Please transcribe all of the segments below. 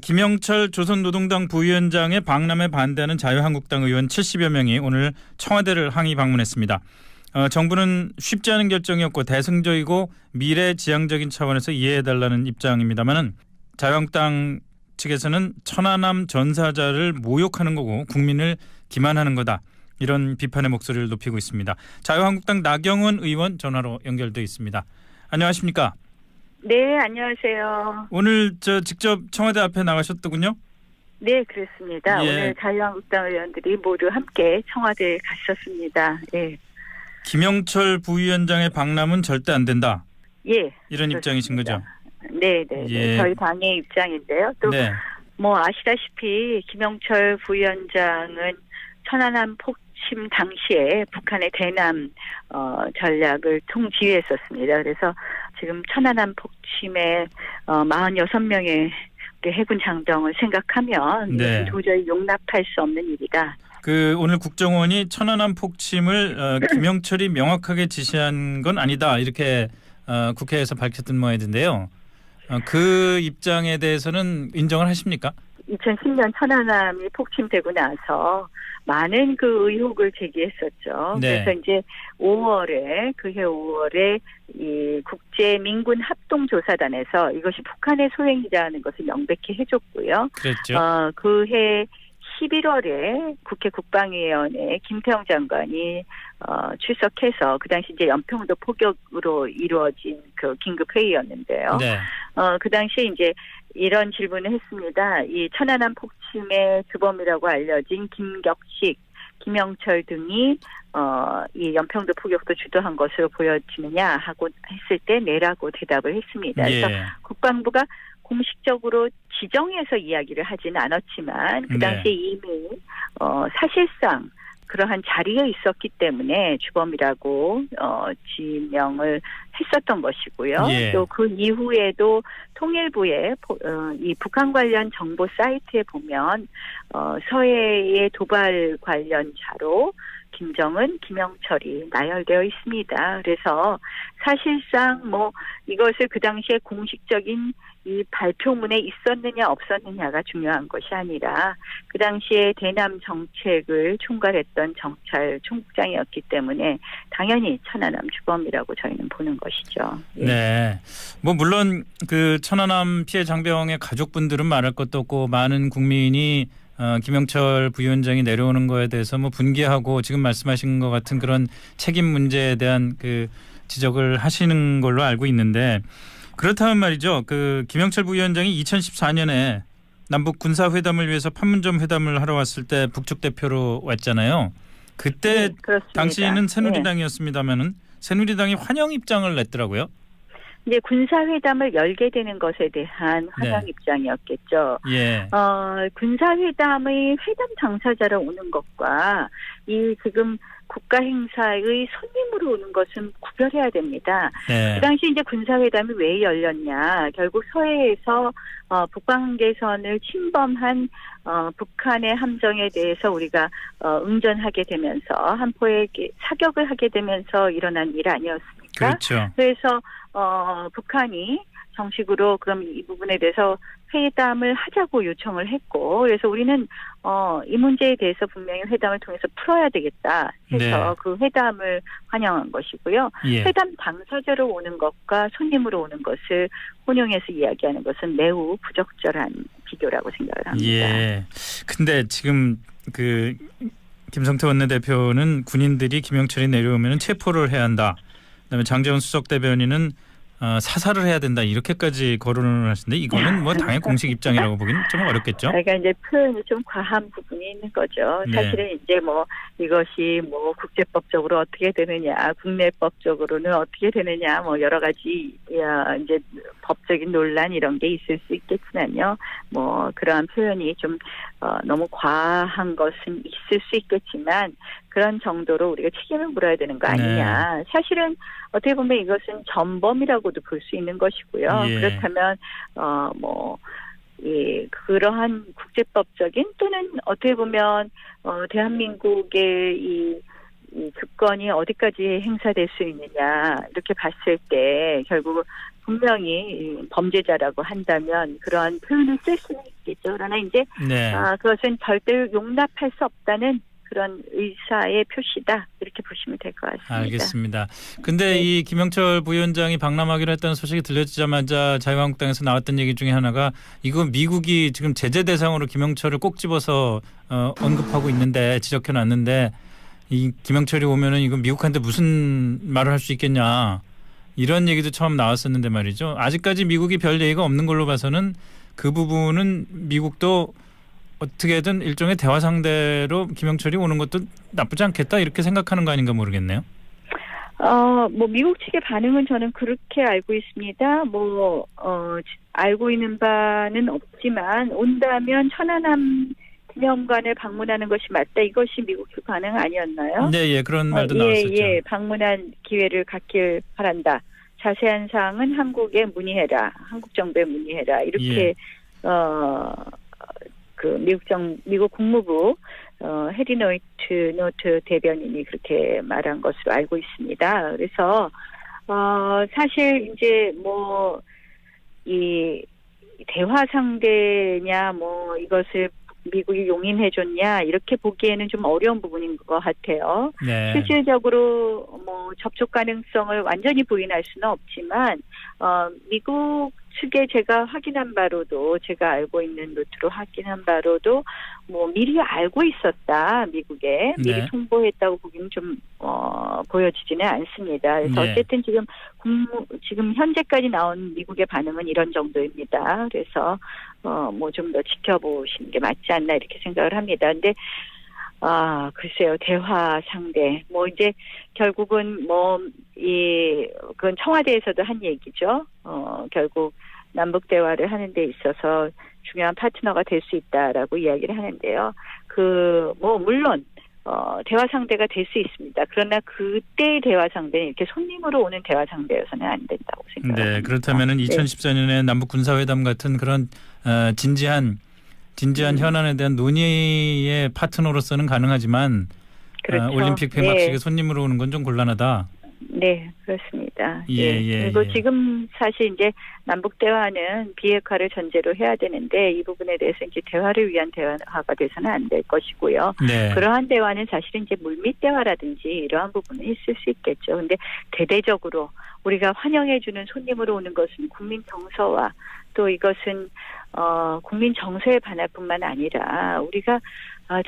김영철 조선노동당 부위원장의 방남에 반대하는 자유한국당 의원 70여 명이 오늘 청와대를 항의 방문했습니다. 정부는 쉽지 않은 결정이었고 대승적이고 미래지향적인 차원에서 이해해달라는 입장입니다만 자유한국당 측에서는 천안함 전사자를 모욕하는 거고 국민을 기만하는 거다. 이런 비판의 목소리를 높이고 있습니다. 자유한국당 나경원 의원 전화로 연결돼 있습니다. 안녕하십니까? 네, 안녕하세요. 오늘 직접 청와대 앞에 나가셨더군요? 네, 그렇습니다. 예. 오늘 자유한국당 의원들이 모두 함께 청와대에 갔었습니다. 예. 김영철 부위원장의 방남은 절대 안 된다. 예. 이런 그렇습니다. 입장이신 거죠? 네, 네. 예. 저희 당의 입장인데요. 또 네. 아시다시피 김영철 부위원장은 천안함 폭침 당시에 북한의 대남 전략을 총지휘했었습니다. 그래서 지금 천안함 폭침에 46명의 해군 장병을 생각하면 네. 이것은 도저히 용납할 수 없는 일이다. 오늘 국정원이 천안함 폭침을 김영철이 명확하게 지시한 건 아니다. 이렇게 국회에서 밝혔던 모양인데요. 그 입장에 대해서는 인정을 하십니까? 2010년 천안함이 폭침되고 나서 많은 그 의혹을 제기했었죠. 네. 그래서 이제 그해 5월에 이 국제민군합동조사단에서 이것이 북한의 소행이라는 것을 명백히 해줬고요. 그랬죠. 그해 11월에 국회 국방위원회 김태형 장관이 출석해서 그 당시 이제 연평도 포격으로 이루어진 그 긴급 회의였는데요. 네. 그 당시에 이제 이런 질문을 했습니다. 이 천안함 폭침의 주범이라고 알려진 김격식, 김영철 등이 이 연평도 포격도 주도한 것으로 보여지느냐 하고 했을 때 네라고 대답을 했습니다. 예. 그래서 국방부가 공식적으로 지정해서 이야기를 하지는 않았지만 그 당시에 이미 사실상 그러한 자리에 있었기 때문에 주범이라고 지명을 했었던 것이고요. 예. 또 그 이후에도 통일부의 이 북한 관련 정보 사이트에 보면 서해의 도발 관련 자로 김정은, 김영철이 나열되어 있습니다. 그래서 사실상 이것을 그 당시에 공식적인 이 발표문에 있었느냐 없었느냐가 중요한 것이 아니라 그 당시에 대남 정책을 총괄했던 정찰 총국장이었기 때문에 당연히 천안함 주범이라고 저희는 보는 것이죠. 예. 네. 물론 그 천안함 피해 장병의 가족분들은 말할 것도 없고 많은 국민이 김영철 부위원장이 내려오는 거에 대해서 분개하고 지금 말씀하신 것 같은 그런 책임 문제에 대한 그 지적을 하시는 걸로 알고 있는데 그렇다면 말이죠. 그 김영철 부위원장이 2014년에 남북 군사회담을 위해서 판문점 회담을 하러 왔을 때 북측 대표로 왔잖아요. 그때 네, 그렇습니다. 당시에는 새누리당이었습니다마는 새누리당이 환영 입장을 냈더라고요. 이제 군사회담을 열게 되는 것에 대한 환영 입장이었겠죠. 예. 군사회담의 회담 당사자로 오는 것과 이 지금 국가 행사의 손님으로 오는 것은 구별해야 됩니다. 네. 그 당시 이제 군사회담이 왜 열렸냐? 결국 서해에서 북방한계선을 침범한 북한의 함정에 대해서 우리가 응전하게 되면서 한포에 사격을 하게 되면서 일어난 일 아니었습니까? 그렇죠. 그래서 북한이 정식으로 그럼 이 부분에 대해서 회담을 하자고 요청을 했고 그래서 우리는 이 문제에 대해서 분명히 회담을 통해서 풀어야 되겠다 해서 네. 그 회담을 환영한 것이고요. 예. 회담 당사자로 오는 것과 손님으로 오는 것을 혼용해서 이야기하는 것은 매우 부적절한 비교라고 생각을 합니다. 예. 근데 지금 그 김성태 원내대표는 군인들이 김영철이 내려오면 체포를 해야 한다. 그다음에 장제원 수석 대변인은 사살을 해야 된다 이렇게까지 거론을 하시는데 이거는 당의 공식 입장이라고 보기는 좀 어렵겠죠. 그러니까 이제 표현이 좀 과한 부분이 있는 거죠. 네. 사실은 이제 이것이 국제법적으로 어떻게 되느냐, 국내법적으로는 어떻게 되느냐, 여러 가지 이제 법적인 논란 이런 게 있을 수 있겠지만요. 그러한 표현이 좀 너무 과한 것은 있을 수 있겠지만 그런 정도로 우리가 책임을 물어야 되는 거 아니냐. 네. 사실은 어떻게 보면 이것은 전범이라고도 볼 수 있는 것이고요. 예. 그렇다면 그러한 국제법적인 또는 어떻게 보면 대한민국의 이 주권이 어디까지 행사될 수 있느냐 이렇게 봤을 때 결국 분명히 범죄자라고 한다면 그러한 표현을 쓸 수는 있겠죠. 그러나 이제 네. 그것은 절대 용납할 수 없다는 그런 의사의 표시다. 이렇게 보시면 될 것 같습니다. 알겠습니다. 근데 네. 이 김영철 부위원장이 방남하기로 했다는 소식이 들려지자마자 자유한국당에서 나왔던 얘기 중에 하나가 이거 미국이 지금 제재 대상으로 김영철을 꼭 집어서 언급하고 있는데 지적해 놨는데 이 김영철이 오면은 이거 미국한테 무슨 말을 할 수 있겠냐 이런 얘기도 처음 나왔었는데 말이죠. 아직까지 미국이 별 얘기가 없는 걸로 봐서는 그 부분은 미국도 어떻게든 일종의 대화 상대로 김영철이 오는 것도 나쁘지 않겠다 이렇게 생각하는 거 아닌가 모르겠네요. 뭐 미국 측의 반응은 저는 그렇게 알고 있습니다. 알고 있는 바는 없지만 온다면 천안함 기념관을 방문하는 것이 맞다. 이것이 미국 측 반응 아니었나요? 네, 예, 그런 말도 나왔었죠. 예, 방문한 기회를 갖길 바란다. 자세한 사항은 한국에 문의해라. 한국 정부에 문의해라. 이렇게 미국 국무부 해리 노트 대변인이 그렇게 말한 것으로 알고 있습니다. 그래서 사실 이제 이 대화 상대냐 이것을 미국이 용인해줬냐 이렇게 보기에는 좀 어려운 부분인 것 같아요. 네. 실질적으로 접촉 가능성을 완전히 부인할 수는 없지만 미국 측에 제가 알고 있는 루트로 확인한 바로도 미리 알고 있었다. 미국에 미리 네. 통보했다고 보기는 좀 보여지지는 않습니다. 그래서 네. 어쨌든 지금 현재까지 나온 미국의 반응은 이런 정도입니다. 그래서 좀 더 지켜보시는 게 맞지 않나 이렇게 생각을 합니다. 근데 글쎄요, 대화 상대. 이제 결국은 그건 청와대에서도 한 얘기죠. 결국 남북 대화를 하는 데 있어서 중요한 파트너가 될 수 있다라고 이야기를 하는데요. 물론, 대화 상대가 될 수 있습니다. 그러나 그때의 대화 상대는 이렇게 손님으로 오는 대화 상대여서는 안 된다고 생각합니다. 네, 그렇다면은 2014년에 남북 군사회담 같은 그런 진지한 현안에 대한 논의의 파트너로서는 가능하지만 그렇죠. 올림픽 폐막식에 손님으로 오는 건 좀 곤란하다. 네, 그렇습니다. 예. 그리고 지금 사실 이제 남북 대화는 비핵화를 전제로 해야 되는데 이 부분에 대해서 이제 대화를 위한 대화가 돼서는 안 될 것이고요. 네. 그러한 대화는 사실은 이제 물밑 대화라든지 이러한 부분은 있을 수 있겠죠. 근데 대대적으로 우리가 환영해주는 손님으로 오는 것은 국민 정서와 또 이것은 국민 정서에 반할 뿐만 아니라 우리가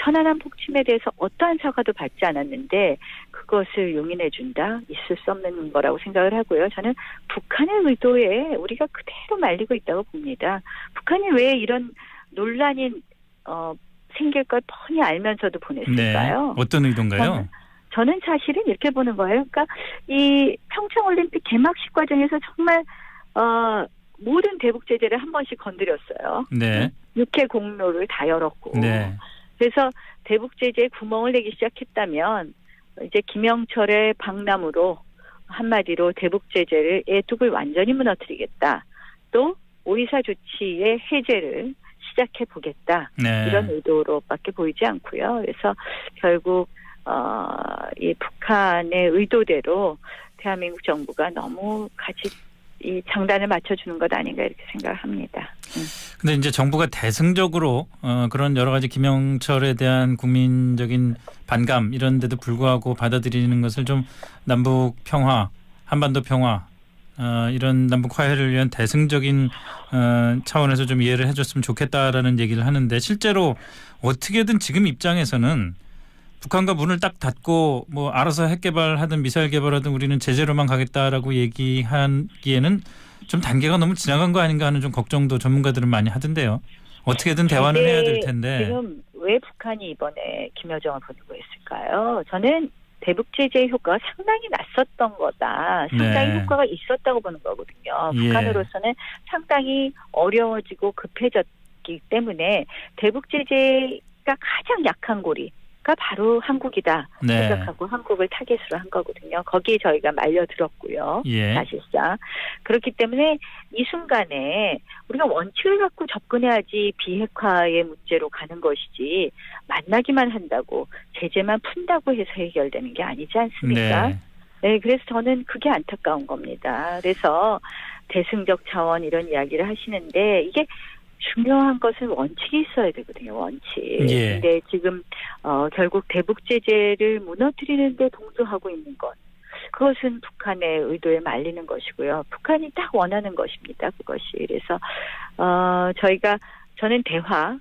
천안함 폭침에 대해서 어떠한 사과도 받지 않았는데 그것을 용인해준다? 있을 수 없는 거라고 생각을 하고요. 저는 북한의 의도에 우리가 그대로 말리고 있다고 봅니다. 북한이 왜 이런 논란이 생길 걸 뻔히 알면서도 보냈을까요? 네. 어떤 의도인가요? 저는 사실은 이렇게 보는 거예요. 그러니까 이 평창올림픽 개막식 과정에서 정말 모든 대북 제재를 한 번씩 건드렸어요. 네. 육해 공로를 다 열었고. 네. 그래서 대북 제재에 구멍을 내기 시작했다면 이제 김영철의 방남으로 한마디로 대북 제재를 애뚝을 완전히 무너뜨리겠다. 또 오리사 조치의 해제를 시작해 보겠다. 네. 이런 의도로밖에 보이지 않고요. 그래서 결국 이 북한의 의도대로 대한민국 정부가 너무 이 장단을 맞춰주는 것 아닌가 이렇게 생각을 합니다. 근데 이제 정부가 대승적으로 그런 여러 가지 김영철에 대한 국민적인 반감 이런 데도 불구하고 받아들이는 것을 좀 남북 평화, 한반도 평화 이런 남북 화해를 위한 대승적인 차원에서 좀 이해를 해줬으면 좋겠다라는 얘기를 하는데 실제로 어떻게든 지금 입장에서는 북한과 문을 딱 닫고 알아서 핵 개발하든 미사일 개발하든 우리는 제재로만 가겠다라고 얘기하기에는 좀 단계가 너무 지나간 거 아닌가 하는 좀 걱정도 전문가들은 많이 하던데요. 어떻게든 대화는 해야 될 텐데. 지금 왜 북한이 이번에 김여정을 보내고 했을까요? 저는 대북 제재의 효과가 상당히 났었던 거다. 상당히 네. 효과가 있었다고 보는 거거든요. 예. 북한으로서는 상당히 어려워지고 급해졌기 때문에 대북 제재가 가장 약한 고리. 가 바로 한국이다 네. 생각하고 한국을 타겟으로 한 거거든요. 거기에 저희가 말려들었고요. 예. 사실상. 그렇기 때문에 이 순간에 우리가 원칙을 갖고 접근해야지 비핵화의 문제로 가는 것이지 만나기만 한다고 제재만 푼다고 해서 해결되는 게 아니지 않습니까? 네. 네, 그래서 저는 그게 안타까운 겁니다. 그래서 대승적 차원 이런 이야기를 하시는데 이게 중요한 것은 원칙이 있어야 되거든요. 원칙. 예. 근데 지금 결국 대북 제재를 무너뜨리는 데 동조하고 있는 것. 그것은 북한의 의도에 말리는 것이고요. 북한이 딱 원하는 것입니다. 그것이. 그래서 저는 대화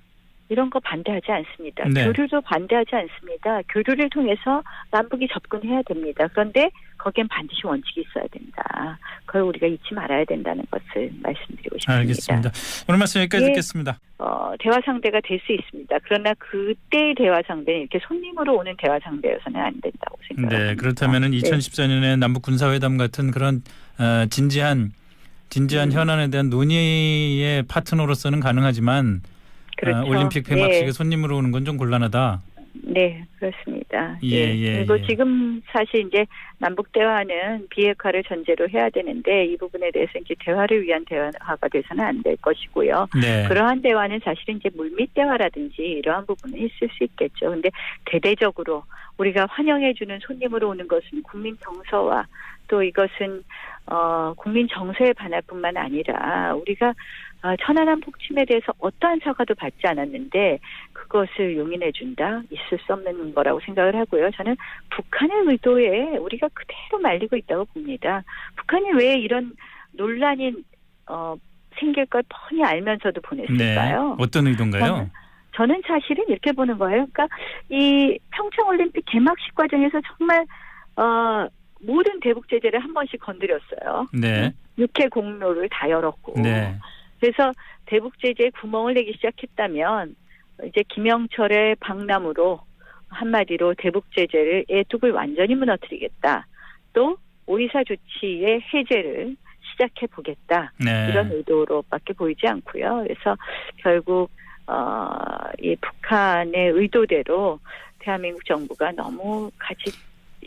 이런 거 반대하지 않습니다. 네. 교류도 반대하지 않습니다. 교류를 통해서 남북이 접근해야 됩니다. 그런데 거기엔 반드시 원칙이 있어야 된다. 그걸 우리가 잊지 말아야 된다는 것을 말씀드리고 싶습니다. 알겠습니다. 오늘 말씀 여기까지 듣겠습니다. 대화 상대가 될 수 있습니다. 그러나 그때의 대화 상대는 이렇게 손님으로 오는 대화 상대여서는 안 된다고 생각합니다. 네, 그렇다면은 2014년에 남북 군사회담 같은 그런 진지한 현안에 대한 논의의 파트너로서는 가능하지만 그렇죠. 올림픽 폐막식에 손님으로 오는 건 좀 곤란하다. 네, 그렇습니다. 예. 그리고 지금 사실 이제 남북 대화는 비핵화를 전제로 해야 되는데 이 부분에 대해서 이제 대화를 위한 대화가 돼서는 안 될 것이고요. 네. 그러한 대화는 사실은 이제 물밑 대화라든지 이러한 부분은 있을 수 있겠죠. 근데 대대적으로 우리가 환영해주는 손님으로 오는 것은 국민 정서와 또 이것은 국민 정서에 반할 뿐만 아니라 우리가 천안함 폭침에 대해서 어떠한 사과도 받지 않았는데 그것을 용인해준다? 있을 수 없는 거라고 생각을 하고요. 저는 북한의 의도에 우리가 그대로 말리고 있다고 봅니다. 북한이 왜 이런 논란이 생길 걸 뻔히 알면서도 보냈을까요? 네. 어떤 의도인가요? 저는 사실은 이렇게 보는 거예요. 그러니까 이 평창올림픽 개막식 과정에서 정말 모든 대북 제재를 한 번씩 건드렸어요. 네. 육해 공로를 다 열었고. 네. 그래서 대북 제재에 구멍을 내기 시작했다면 이제 김영철의 방남으로 한마디로 대북 제재를 애뚝을 완전히 무너뜨리겠다. 또 오이사 조치의 해제를 시작해 보겠다. 네. 이런 의도로밖에 보이지 않고요. 그래서 결국 이 북한의 의도대로 대한민국 정부가 너무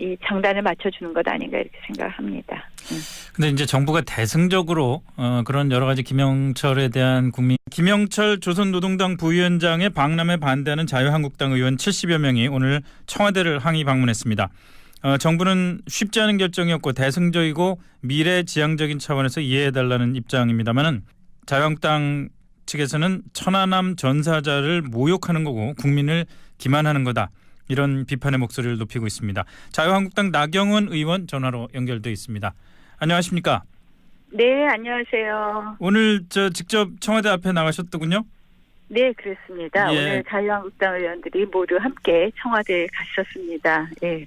이 장단을 맞춰주는 것 아닌가 이렇게 생각합니다. 근데 이제 정부가 대승적으로 그런 여러 가지 김영철에 대한 김영철 조선노동당 부위원장의 방남에 반대하는 자유한국당 의원 70여 명이 오늘 청와대를 항의 방문했습니다. 정부는 쉽지 않은 결정이었고 대승적이고 미래지향적인 차원에서 이해해달라는 입장입니다만은 자유한국당 측에서는 천안함 전사자를 모욕하는 거고 국민을 기만하는 거다. 이런 비판의 목소리를 높이고 있습니다. 자유한국당 나경원 의원 전화로 연결돼 있습니다. 안녕하십니까? 네, 안녕하세요. 오늘 직접 청와대 앞에 나가셨더군요? 네, 그렇습니다. 예. 오늘 자유한국당 의원들이 모두 함께 청와대에 갔었습니다. 예.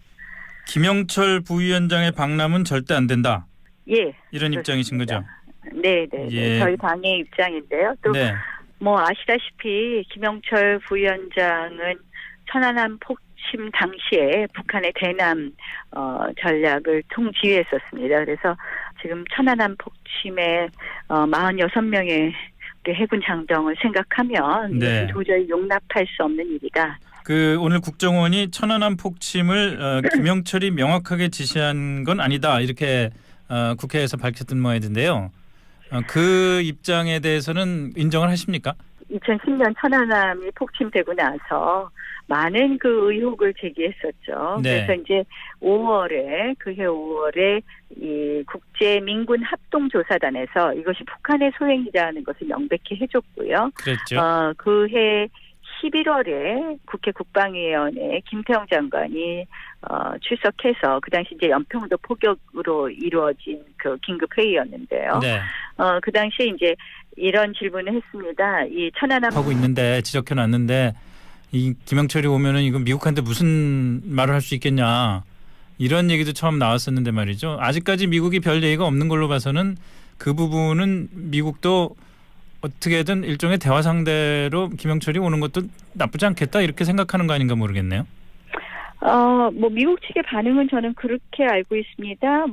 김영철 부위원장의 방남은 절대 안 된다. 예. 이런 입장이신 거죠? 네. 예. 저희 당의 입장인데요. 또 네. 아시다시피 김영철 부위원장은 천안함 폭침 당시에 북한의 대남 전략을 통지휘했었습니다. 그래서 지금 천안함 폭침에 46명의 해군 장병을 생각하면 네. 이것은 도저히 용납할 수 없는 일이다. 오늘 국정원이 천안함 폭침을 김영철이 명확하게 지시한 건 아니다. 이렇게 국회에서 밝혔던 모양인데요. 그 입장에 대해서는 인정을 하십니까? 2010년 천안함이 폭침되고 나서 많은 그 의혹을 제기했었죠. 네. 그래서 이제 그해 5월에 이 국제민군합동조사단에서 이것이 북한의 소행이라는 것을 명백히 해줬고요. 그랬죠. 그해 11월에 국회 국방위원회에 김태형 장관이 출석해서 그 당시 이제 연평도 포격으로 이루어진 그 긴급 회의였는데요. 네. 그 당시에 이제 이런 질문을 했습니다. 이 천안함 하고 있는데 지적해 놨는데 이 김영철이 오면은 이거 미국한테 무슨 말을 할 수 있겠냐 이런 얘기도 처음 나왔었는데 말이죠. 아직까지 미국이 별 얘기가 없는 걸로 봐서는 그 부분은 미국도 어떻게든 일종의 대화 상대로 김영철이 오는 것도 나쁘지 않겠다 이렇게 생각하는 거 아닌가 모르겠네요. 미국 측의 반응은 저는 그렇게 알고 있습니다.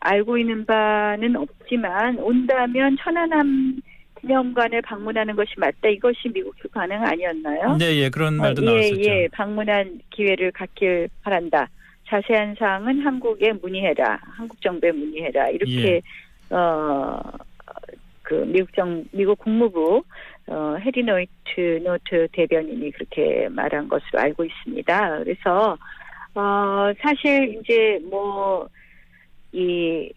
알고 있는 바는 없지만 온다면 천안함 기념관을 방문하는 것이 맞다. 이것이 미국 측 반응 아니었나요? 네, 그런 말도 나왔었죠. 예, 방문한 기회를 갖길 바란다. 자세한 사항은 한국에 문의해라. 한국 정부에 문의해라. 이렇게 미국 국무부 해리 노트 대변인이 그렇게 말한 것으로 알고 있습니다. 그래서 사실 이제 이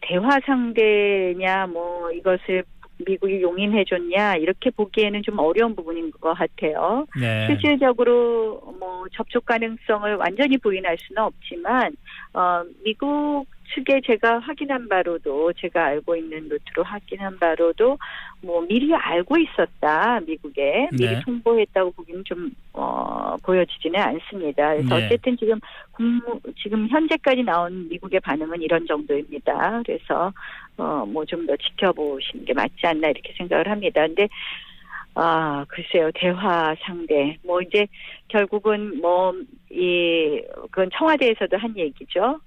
대화 상대냐 이것을 미국이 용인해줬냐 이렇게 보기에는 좀 어려운 부분인 것 같아요. 네. 실질적으로 뭐 접촉 가능성을 완전히 부인할 수는 없지만 미국 측에 제가 확인한 바로도 제가 알고 있는 루트로 확인한 바로도 뭐 미리 알고 있었다 미국에 미리 네. 통보했다고 보기는 좀 보여지지는 않습니다. 그래서 네. 어쨌든 지금 현재까지 나온 미국의 반응은 이런 정도입니다. 그래서 뭐 좀 더 지켜보시는 게 맞지 않나 이렇게 생각을 합니다. 근데 글쎄요, 대화 상대. 뭐, 이제, 결국은 그건 청와대에서도 한 얘기죠.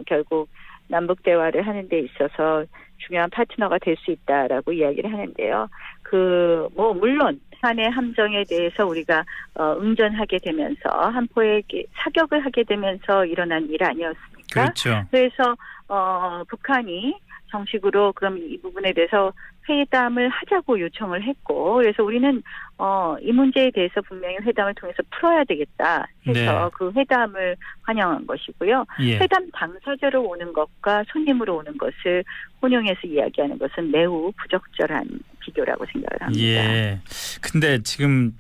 결국, 남북대화를 하는 데 있어서 중요한 파트너가 될 수 있다라고 이야기를 하는데요. 물론, 한의 함정에 대해서 우리가, 응전하게 되면서, 한포에 사격을 하게 되면서 일어난 일 아니었습니까? 그렇죠. 그래서, 북한이 정식으로 그럼 이 부분에 대해서 회담을 하자고 요청을 했고, 그래서 우리는 이 문제에 대해서 분명히 회담을 통해서 풀어야 되겠다 해서 네. 그 회담을 환영한 것이고요. 예. 회담 당사자로 오는 것과 손님으로 오는 것을 혼용해서 이야기하는 것은 매우 부적절한 비교라고 생각을 합니다. 예. 근데 지금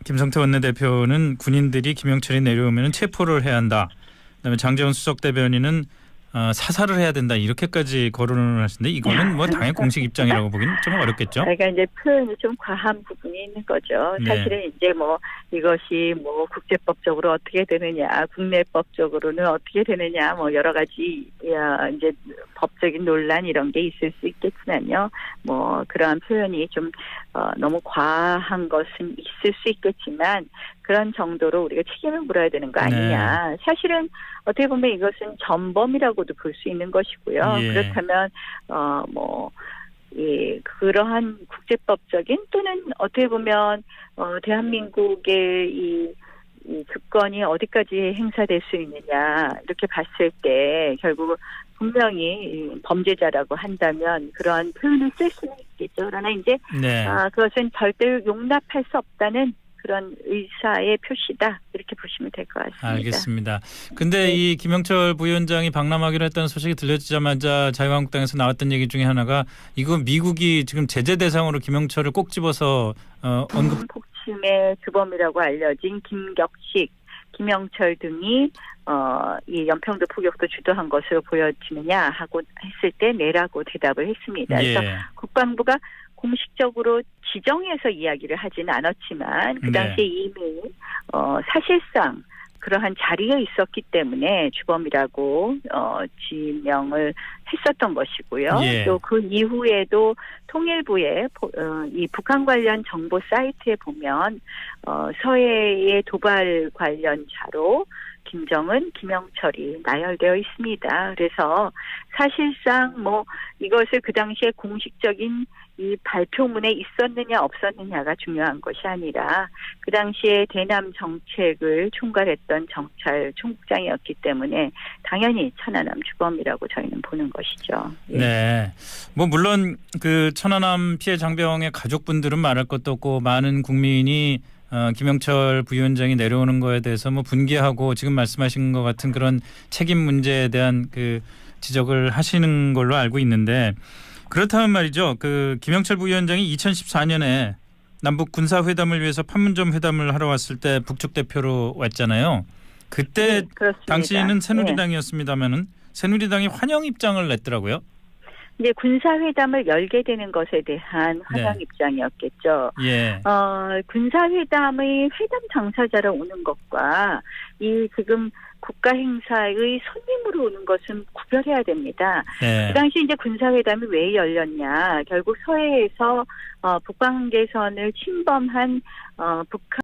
김성태 원내대표는 군인들이 김영철이 내려오면 체포를 해야 한다. 그다음에 장제원 수석 대변인은 사살을 해야 된다 이렇게까지 거론을 하시는데 이거는 뭐 당의 공식 입장이라고 보기는 좀 어렵겠죠. 그러니까 이제 표현이 좀 과한 부분이 있는 거죠. 네. 사실은 이제 이것이 국제법적으로 어떻게 되느냐, 국내법적으로는 어떻게 되느냐, 여러 가지 이제 법적인 논란 이런 게 있을 수 있겠지만요. 그러한 표현이 좀 너무 과한 것은 있을 수 있겠지만 그런 정도로 우리가 책임을 물어야 되는 거 아니냐. 네. 사실은 어떻게 보면 이것은 전범이라고도 볼 수 있는 것이고요. 예. 그렇다면 그러한 국제법적인 또는 어떻게 보면 대한민국의 이 주권이 어디까지 행사될 수 있느냐 이렇게 봤을 때 결국 분명히 범죄자라고 한다면 그러한 표현을 쓸 수는 있겠죠. 그러나 이제 네. 그것은 절대로 용납할 수 없다는 그런 의사의 표시다 이렇게 보시면 될 것 같습니다. 알겠습니다. 근데 네. 이 김영철 부위원장이 방남하기로 했다는 소식이 들려지자마자 자유한국당에서 나왔던 얘기 중에 하나가 이거 미국이 지금 제재 대상으로 김영철을 꼭 집어서 언급. 폭침의 주범이라고 알려진 김격식, 김영철 등이 이 연평도 포격도 주도한 것으로 보여지느냐 하고 했을 때 네라고 대답을 했습니다. 예. 그래서 국방부가 공식적으로 지정해서 이야기를 하지는 않았지만 그 당시에 이미 사실상 그러한 자리에 있었기 때문에 주범이라고 지명을 했었던 것이고요. 예. 또 그 이후에도 통일부의 이 북한 관련 정보 사이트에 보면 서해의 도발 관련 자로 김정은, 김영철이 나열되어 있습니다. 그래서 사실상 이것을 그 당시에 공식적인 이 발표문에 있었느냐 없었느냐가 중요한 것이 아니라 그 당시에 대남 정책을 총괄했던 정찰 총국장이었기 때문에 당연히 천안함 주범이라고 저희는 보는 것이죠. 예. 네. 물론 그 천안함 피해 장병의 가족분들은 말할 것도 없고 많은 국민이 김영철 부위원장이 내려오는 거에 대해서 분개하고 지금 말씀하신 것 같은 그런 책임 문제에 대한 지적을 하시는 걸로 알고 있는데 그렇다면 말이죠. 김영철 부위원장이 2014년에 남북 군사회담을 위해서 판문점 회담을 하러 왔을 때 북측 대표로 왔잖아요. 그때 그렇습니다. 당시에는 새누리당이었습니다마는 새누리당이 환영 입장을 냈더라고요. 이제 군사회담을 열게 되는 것에 대한 환영 입장이었겠죠. 예. 군사회담의 회담 당사자로 오는 것과 이 지금 국가 행사의 손님으로 오는 것은 구별해야 됩니다. 네. 그 당시 이제 군사회담이 왜 열렸냐? 결국 서해에서 북방계선을 침범한 북한